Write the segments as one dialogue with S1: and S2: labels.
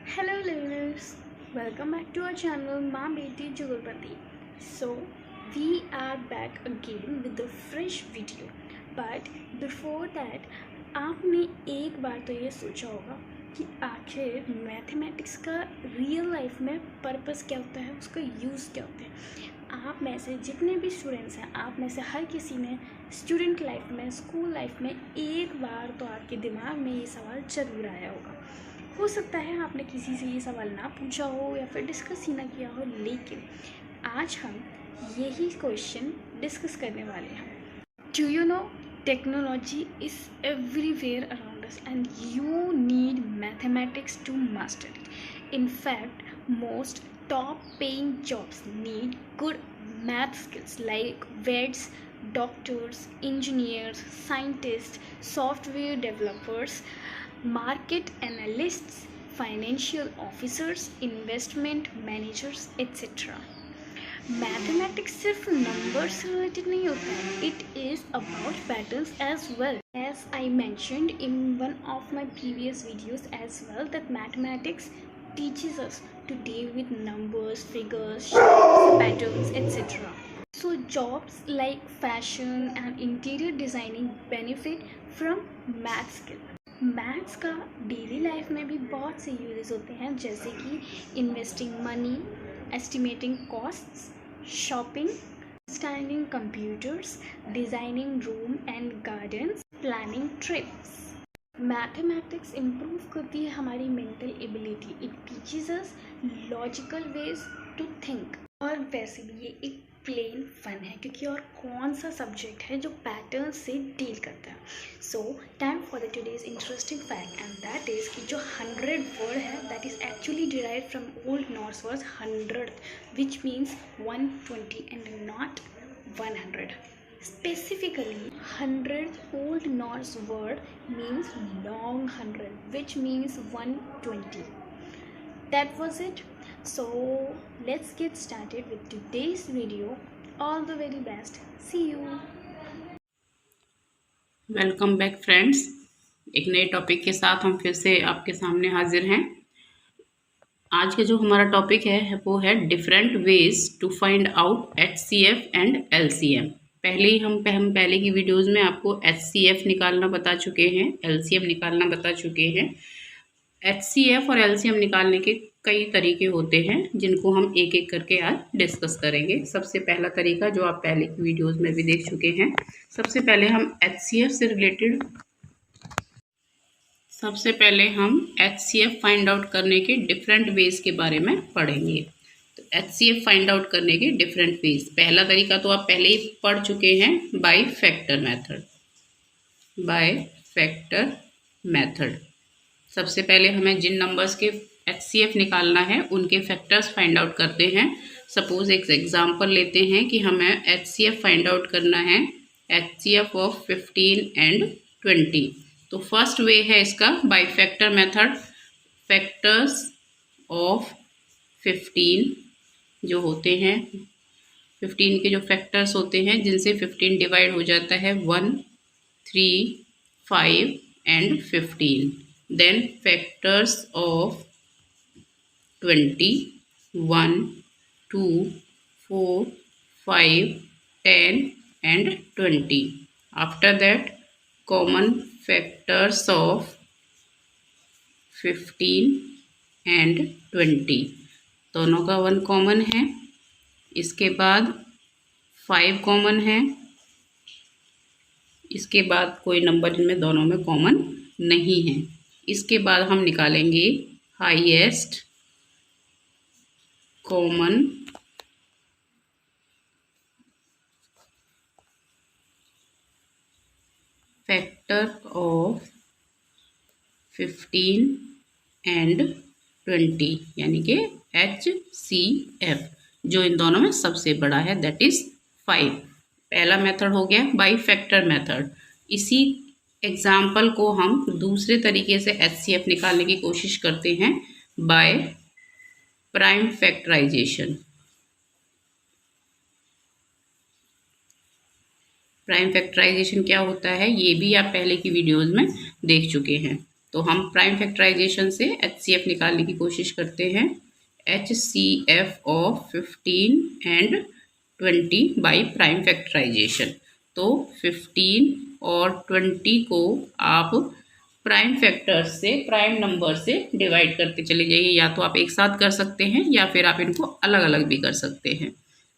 S1: Hello learners, welcome back to our channel माँ बेटी जुगलबंदी. So we are back again with a fresh video. But before that, आपने एक बार तो ये सोचा होगा कि आखिर मैथमेटिक्स का रियल लाइफ में पर्पस क्या होता है, उसका यूज़ क्या होता है. आप में से जितने भी स्टूडेंट्स हैं, आप में से हर किसी ने स्टूडेंट लाइफ में, स्कूल लाइफ में एक बार तो आपके दिमाग में ये सवाल जरूर आया होगा. हो सकता है आपने किसी से ये सवाल ना पूछा हो या फिर डिस्कस ही ना किया हो, लेकिन आज हम यही क्वेश्चन डिस्कस करने वाले हैं. Do you know, technology is everywhere around us and you need mathematics to master it. In fact, most top paying jobs need good math skills like vets, doctors, engineers, scientists, software developers, market analysts, financial officers, investment managers, etc. Mathematics सिर्फ number से related नहीं होता है, it is about patterns as well. As I mentioned in one of my previous videos as well that mathematics teaches us to deal with numbers, figures, shapes, patterns, etc. So jobs like fashion and interior designing benefit from math skill. Maths का daily life में भी बहुत से uses होते हैं, जैसे कि investing money, estimating costs, shopping, understanding computers, designing room and gardens, planning trips. Mathematics improve करती है हमारी mental ability. It teaches us logical ways to think. और वैसे भी ये एक प्लेन फन है, क्योंकि और कौन सा सब्जेक्ट है जो पैटर्न से डील करता है. सो time for the today's interesting fact, and that is कि जो 100 वर्ड है that is actually derived from old Norse word 100, which means 120 and not 100. Specifically, 100th Old Norse word means long 100, which means 120. That was it. So let's get started with today's video. All the very best. See you.
S2: Welcome back friends. एक नए topic के साथ हम फिर से आपके सामने हाजिर हैं. आज का जो हमारा टॉपिक है वो है different ways to find out HCF and LCM. हम पहले की वीडियोस में आपको HCF निकालना बता चुके हैं, LCM निकालना बता चुके हैं. HCF और LCM निकालने के कई तरीके होते हैं, जिनको हम एक एक करके आज डिस्कस करेंगे. सबसे पहला तरीका जो आप पहले की वीडियोस में भी देख चुके हैं, सबसे पहले हम HCF फाइंड आउट करने के डिफरेंट वेज के बारे में पढ़ेंगे. तो HCF फाइंड आउट करने के डिफरेंट वेज, पहला तरीका तो आप पहले ही पढ़ चुके हैं, बाय फैक्टर मेथड. सबसे पहले हमें जिन नंबर्स के HCF निकालना है उनके फैक्टर्स फाइंड आउट करते हैं. सपोज एक एग्जांपल लेते हैं कि हमें HCF फाइंड आउट करना है, HCF ऑफ 15 एंड 20. तो फर्स्ट वे है इसका by factor method. Factors of 15 जो होते हैं, 15 के जो फैक्टर्स होते हैं जिनसे 15 डिवाइड हो जाता है, 1, 3, 5 and 15. Then factors of 20, 1, 2, 4, 5, 10 and 20. After that common factors of 15 and 20, दोनों का 1 कॉमन है. इसके बाद 5 कॉमन है. इसके बाद कोई नंबर इनमें दोनों में कॉमन नहीं है. इसके बाद हम निकालेंगे highest common factor of 15 and 20, यानी कि HCF, जो इन दोनों में सबसे बड़ा है, दैट इज 5. पहला मेथड हो गया बाय फैक्टर मेथड. इसी एग्जाम्पल को हम दूसरे तरीके से HCF निकालने की कोशिश करते हैं by prime factorization. Prime factorization क्या होता है ये भी आप पहले की वीडियोस में देख चुके हैं. तो हम प्राइम फैक्टराइजेशन से HCF निकालने की कोशिश करते हैं। HCF of 15 and 20 by prime factorization. तो 15 और 20 को आप प्राइम फैक्टर्स से, प्राइम नंबर से डिवाइड करते चले जाइए। या तो आप एक साथ कर सकते हैं या फिर आप इनको अलग अलग भी कर सकते हैं।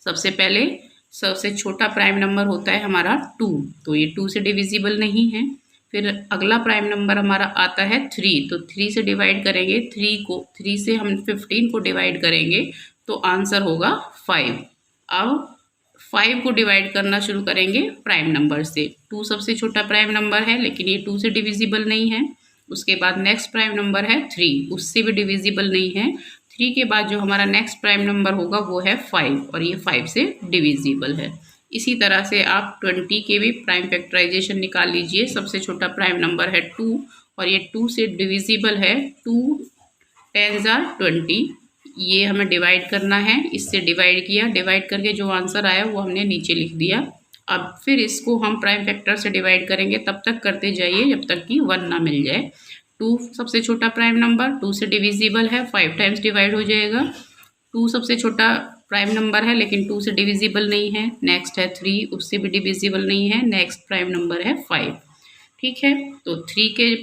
S2: सबसे पहले सबसे छोटा प्राइम नंबर होता है हमारा 2, तो ये 2 से डिविजिबल नहीं है। फिर अगला प्राइम नंबर हमारा आता है 3, तो 3 से डिवाइड करेंगे। 3 से हम 15 को डिवाइड करेंगे तो आंसर होगा 5। अब 5 को डिवाइड करना शुरू करेंगे प्राइम नंबर से। 2 सबसे छोटा प्राइम नंबर है लेकिन ये 2 से डिविजिबल नहीं है। उसके बाद नेक्स्ट प्राइम नंबर है 3, उससे भी डिविजिबल नहीं है। 3 के बाद जो हमारा नेक्स्ट प्राइम नंबर होगा वो है 5 और ये 5 से डिविजिबल है। इसी तरह से आप 20 के भी प्राइम फैक्टराइजेशन निकाल लीजिए। सबसे छोटा प्राइम नंबर है 2 और ये 2 से डिविजिबल है। 2 10s are 20, ये हमें डिवाइड करना है। इससे डिवाइड किया, डिवाइड करके जो आंसर आया वो हमने नीचे लिख दिया। अब फिर इसको हम प्राइम फैक्टर से डिवाइड करेंगे, तब तक करते जाइए जब तक कि 1 ना मिल जाए। 2 सबसे छोटा प्राइम नंबर, 2 से डिविजिबल है, 5 टाइम्स डिवाइड हो जाएगा। 2 सबसे छोटा प्राइम नंबर है लेकिन 2 से डिविजिबल नहीं है। नेक्स्ट है 3, उससे भी डिविजिबल नहीं है। नेक्स्ट प्राइम नंबर है 5। ठीक है, तो 3 के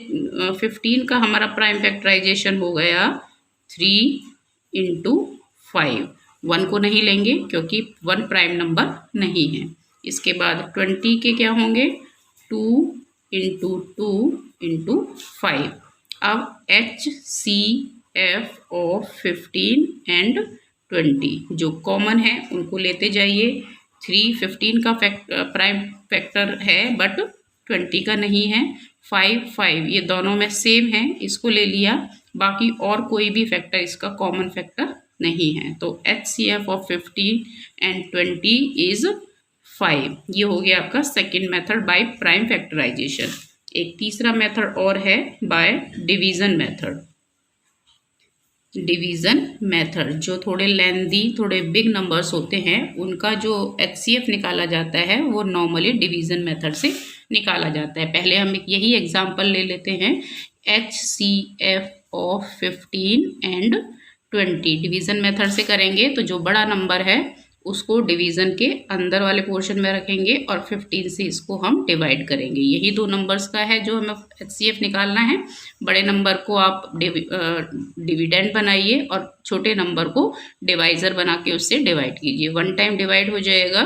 S2: 15 का हमारा प्राइम फैक्टराइजेशन हो गया 3 इंटू 5। 1 को नहीं लेंगे क्योंकि 1 प्राइम नंबर नहीं है। इसके बाद 20 के क्या होंगे 2 इंटू 2 इंटू 5। अब HCF ऑफ 15 एंड 20 जो कॉमन है उनको लेते जाइए। 3 15 का प्राइम फैक्टर है बट 20 का नहीं है। 5 ये दोनों में सेम है, इसको ले लिया। बाकी और कोई भी फैक्टर इसका कॉमन फैक्टर नहीं है। तो HCF ऑफ 15 एंड 20 इज 5। ये हो गया आपका second method by prime factorization. एक तीसरा मेथड और है by division method. Division method जो थोड़े लेंदी, थोड़े बिग नंबर्स होते हैं उनका जो HCF निकाला जाता है वो नॉर्मली डिवीज़न मेथड से निकाला जाता है। पहले हम यही एग्जांपल ले लेते हैं। HCF of 15 and 20 division method से करेंगे तो जो बड़ा नंबर है उसको डिवीज़न के अंदर वाले पोर्शन में रखेंगे और 15 से इसको हम डिवाइड करेंगे। यही 2 नंबर्स का है जो हमें HCF निकालना है। बड़े नंबर को आप डिविडेंड बनाइए और छोटे नंबर को डिवाइज़र बना के उससे डिवाइड कीजिए। 1 टाइम डिवाइड हो जाएगा।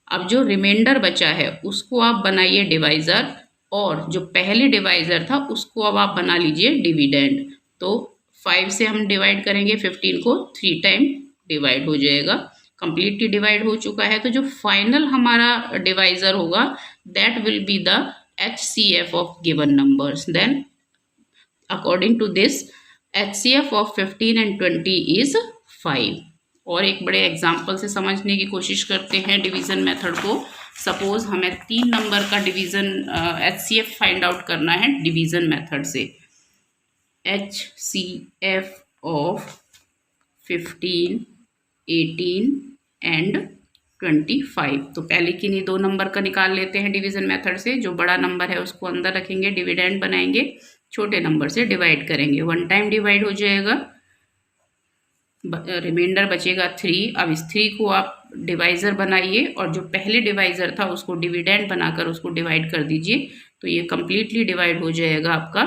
S2: अब जो रिमाइंडर बचा है उसको आप बनाइए डिवाइज़र और जो पहले डिवाइज़र था उसको अब आप बना लीजिए डिविडेंड। तो 5 से हम डिवाइड करेंगे 15 को, 3 टाइम डिवाइड हो जाएगा। कंप्लीटली डिवाइड हो चुका है। तो जो फाइनल हमारा डिवाइज़र होगा that will be the HCF of given numbers. Then according to this HCF of 15 and 20 is 5। और एक बड़े एग्जाम्पल से समझने की कोशिश करते हैं डिवीज़न मेथड को। सपोज हमें 3 नंबर का डिवीज़न HCF फाइंड आउट करना है डिवीज़न मेथड से। HCF of 15, 18 and 25। तो पहले किन्हीं 2 नंबर का निकाल लेते हैं डिवीज़न मेथड से। जो बड़ा नंबर है उसको अंदर रखेंगे, डिविडेंड बनाएंगे, छोटे नंबर से डिवाइड करेंगे। 1 टाइम डिवाइड हो जाएगा, रिमाइंडर बचेगा 3। अब इस 3 को आप डिवाइज़र बनाइए और जो पहले डिवाइज़र था उसको डिविडेंड बनाकर उसको डिवाइड कर दीजिए। तो ये कम्प्लीटली डिवाइड हो जाएगा आपका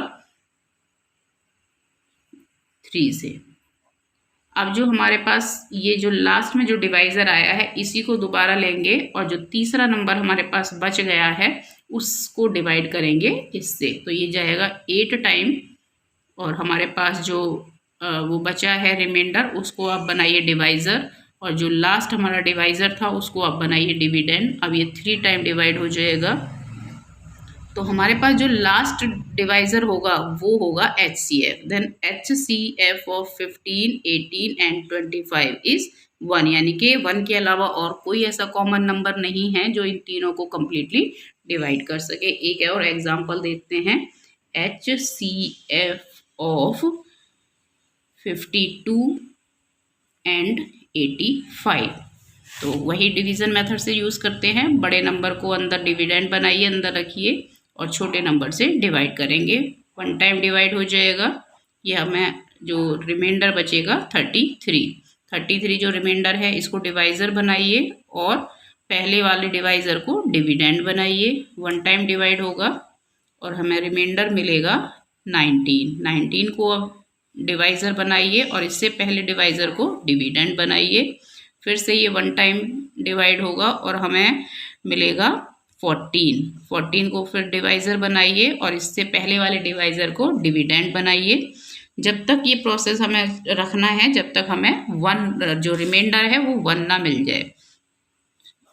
S2: 3 से। अब जो हमारे पास ये जो लास्ट में जो डिवाइज़र आया है इसी को दोबारा लेंगे और जो तीसरा नंबर हमारे पास बच गया है उसको डिवाइड करेंगे इससे। तो ये जाएगा 8 टाइम और हमारे पास जो वो बचा है रिमाइंडर उसको आप बनाइए डिवाइज़र और जो लास्ट हमारा डिवाइज़र था उसको आप बनाइए डिविडेंड। अब ये 3 टाइम डिवाइड हो जाएगा। तो हमारे पास जो लास्ट डिवाइज़र होगा वो होगा HCF। Then HCF of 15, 18 and 25 is 1। यानी कि 1 के अलावा और कोई ऐसा कॉमन नंबर नहीं है जो इन तीनों को कम्प्लीटली डिवाइड कर सके। एक और एग्जांपल देते हैं। HCF of 52 and 85। तो वही डिवीज़न मेथड से यूज़ करते हैं। बड़े नंबर को अंदर डिविडेंड बनाइए, अंदर रखिए और छोटे नंबर से डिवाइड करेंगे 1 टाइम डिवाइड हो जाएगा। ये हमें जो रिमाइंडर बचेगा 33 जो रिमाइंडर है इसको डिवाइज़र बनाइए और पहले वाले डिवाइज़र को डिविडेंड बनाइए। 1 टाइम डिवाइड होगा और हमें रिमाइंडर मिलेगा 19 को अब डिवाइज़र बनाइए और इससे पहले डिवाइज़र को डिविडेंड बनाइए। फिर से ये 1 टाइम डिवाइड होगा और हमें मिलेगा 14 को फिर डिवाइज़र बनाइए और इससे पहले वाले डिवाइज़र को डिविडेंड बनाइए। जब तक ये प्रोसेस हमें रखना है जब तक हमें 1 जो रिमाइंडर है वो 1 ना मिल जाए।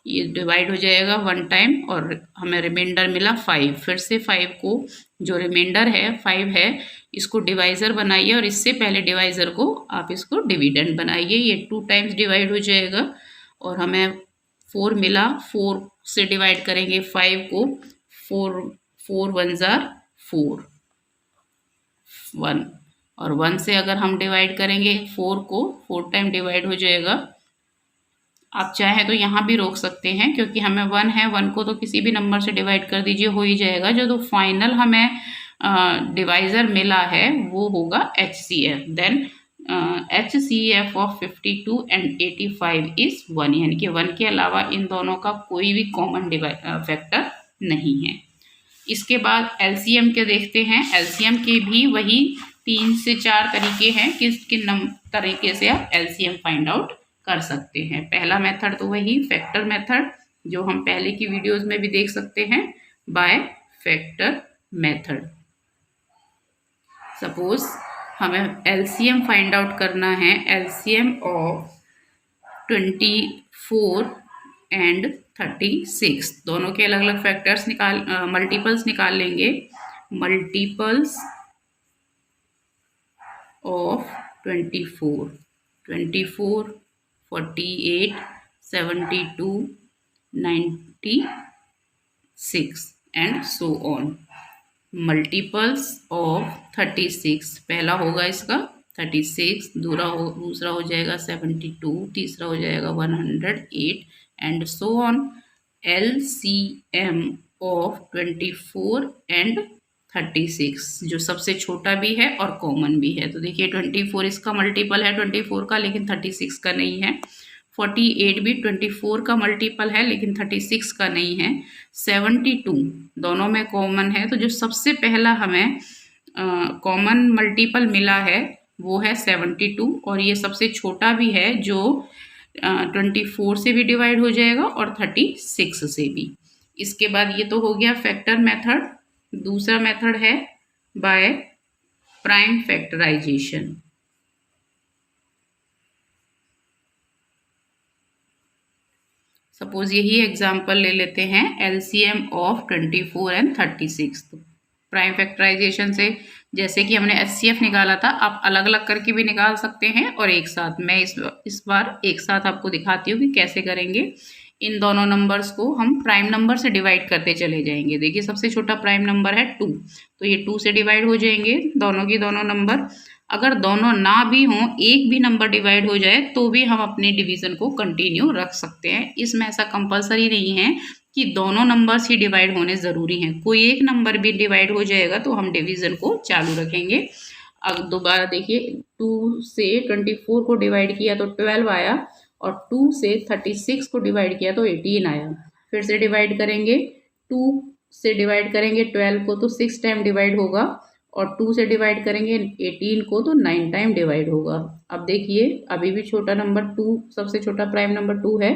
S2: ये डिवाइड हो जाएगा 1 टाइम और हमें रिमाइंडर मिला 5। फिर से 5 को जो रिमाइंडर है 5 है इसको डिवाइज़र बनाइए और इससे पहले डिवाइज़र को आप इसको डिविडेंड बनाइए। ये 2 टाइम्स डिवाइड हो जाएगा और हमें 4 मिला। 4 से डिवाइड करेंगे 5 को, 4 1 जार 4 1 और 1 से अगर हम डिवाइड करेंगे 4 को 4 टाइम डिवाइड हो जाएगा। आप चाहें तो यहाँ भी रोक सकते हैं क्योंकि हमें 1 है, 1 को तो किसी भी नंबर से डिवाइड कर दीजिए हो ही जाएगा। जो तो फाइनल हमें डिवाइज़र मिला है वो होगा HCF। Then HCF of 52 and 85 is 1, यानी कि 1 के अलावा इन दोनों का कोई भी कॉमन फैक्टर नहीं है। इसके बाद LCM के देखते हैं। LCM के भी वही 3 से 4 तरीके हैं किन तरीके से आप LCM फाइंड आउट कर सकते हैं। पहला मेथड तो वही फैक्टर मेथड जो हम पहले की वीडियोस में भी देख सकते हैं, बाय फैक्टर मेथड। सपोज हमें LCM फाइंड आउट करना है, LCM ऑफ 24 एंड 36 दोनों के अलग अलग फैक्टर्स मल्टीपल्स निकाल लेंगे। Multiples of 24 48 72 96 and so on. Multiples of 36 पहला होगा इसका 36, दूसरा हो जाएगा 72, तीसरा हो जाएगा 108 and so on. LCM of 24 and 36 जो सबसे छोटा भी है और कॉमन भी है। तो देखिए 24 इसका मल्टीपल है 24 का लेकिन 36 का नहीं है। 48 भी 24 का मल्टीपल है लेकिन 36 का नहीं है। 72 दोनों में कॉमन है, तो जो सबसे पहला हमें कॉमन मल्टीपल मिला है वो है 72 और ये सबसे छोटा भी है जो 24 से भी डिवाइड हो जाएगा और 36 से भी। इसके बाद ये तो हो गया फैक्टर मेथड। दूसरा मेथड है बाय प्राइम फैक्टराइजेशन। सपोज यही एग्जांपल ले लेते हैं LCM ऑफ 24 एंड 36। तो प्राइम फैक्टराइजेशन से जैसे कि हमने HCF निकाला था, आप अलग अलग करके भी निकाल सकते हैं और एक साथ। मैं इस बार एक साथ आपको दिखाती हूँ कि कैसे करेंगे। इन दोनों नंबर्स को हम प्राइम नंबर से डिवाइड करते चले जाएंगे। देखिए सबसे छोटा प्राइम नंबर है 2, तो ये 2 से डिवाइड हो जाएंगे दोनों की दोनों नंबर। अगर दोनों ना भी हों, एक भी नंबर डिवाइड हो जाए तो भी हम अपने डिवीज़न को कंटिन्यू रख सकते हैं। इसमें ऐसा कंपलसरी नहीं है कि दोनों नंबर्स ही डिवाइड होने ज़रूरी हैं। कोई एक नंबर भी डिवाइड हो जाएगा तो हम डिवीज़न को चालू रखेंगे। अब दोबारा देखिए 2 से 24 को डिवाइड किया तो 12 आया और 2 से 36 को डिवाइड किया तो 18 आया। फिर से डिवाइड करेंगे, 2 से डिवाइड करेंगे 12 को तो 6 टाइम डिवाइड होगा और 2 से डिवाइड करेंगे 18 को तो 9 टाइम डिवाइड होगा। अब देखिए अभी भी छोटा नंबर 2, सबसे छोटा प्राइम नंबर 2 है।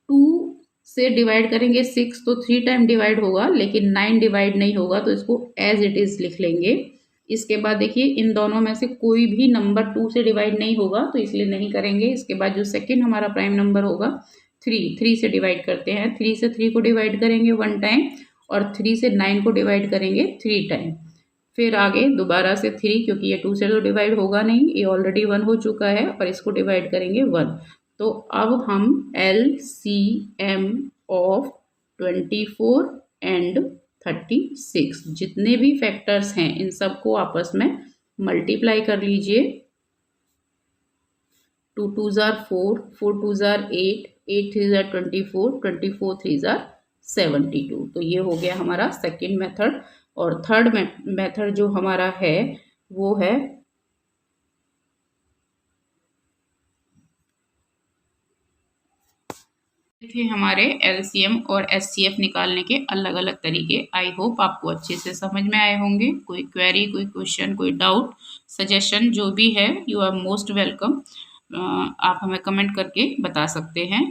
S2: 2 से डिवाइड करेंगे 6 तो 3 टाइम डिवाइड होगा लेकिन 9 डिवाइड नहीं होगा, तो इसको एज इट इज़ लिख लेंगे। इसके बाद देखिए इन दोनों में से कोई भी नंबर 2 से डिवाइड नहीं होगा तो इसलिए नहीं करेंगे। इसके बाद जो सेकंड हमारा प्राइम नंबर होगा 3 से डिवाइड करते हैं। 3 से 3 को डिवाइड करेंगे 1 टाइम और 3 से 9 को डिवाइड करेंगे 3 टाइम। फिर आगे दोबारा से 3, क्योंकि ये 2 से तो डिवाइड होगा नहीं, ये ऑलरेडी 1 हो चुका है और इसको डिवाइड करेंगे 1। तो अब हम LCM ऑफ 24 एंड 36 जितने भी फैक्टर्स हैं इन सबको आपस में मल्टीप्लाई कर लीजिए। 2 2 जार 4, 4 2 जार 8, 8 3 जार 24, 24 3 जार 72। तो ये हो गया हमारा सेकेंड मेथड। और थर्ड मेथड जो हमारा है वो है थे हमारे एलसीएम और एचसीएफ निकालने के अलग अलग तरीके। आई होप आपको अच्छे से समझ में आए होंगे। कोई क्वेरी, कोई क्वेश्चन, कोई डाउट, सजेशन जो भी है, यू आर मोस्ट वेलकम। आप हमें कमेंट करके बता सकते हैं।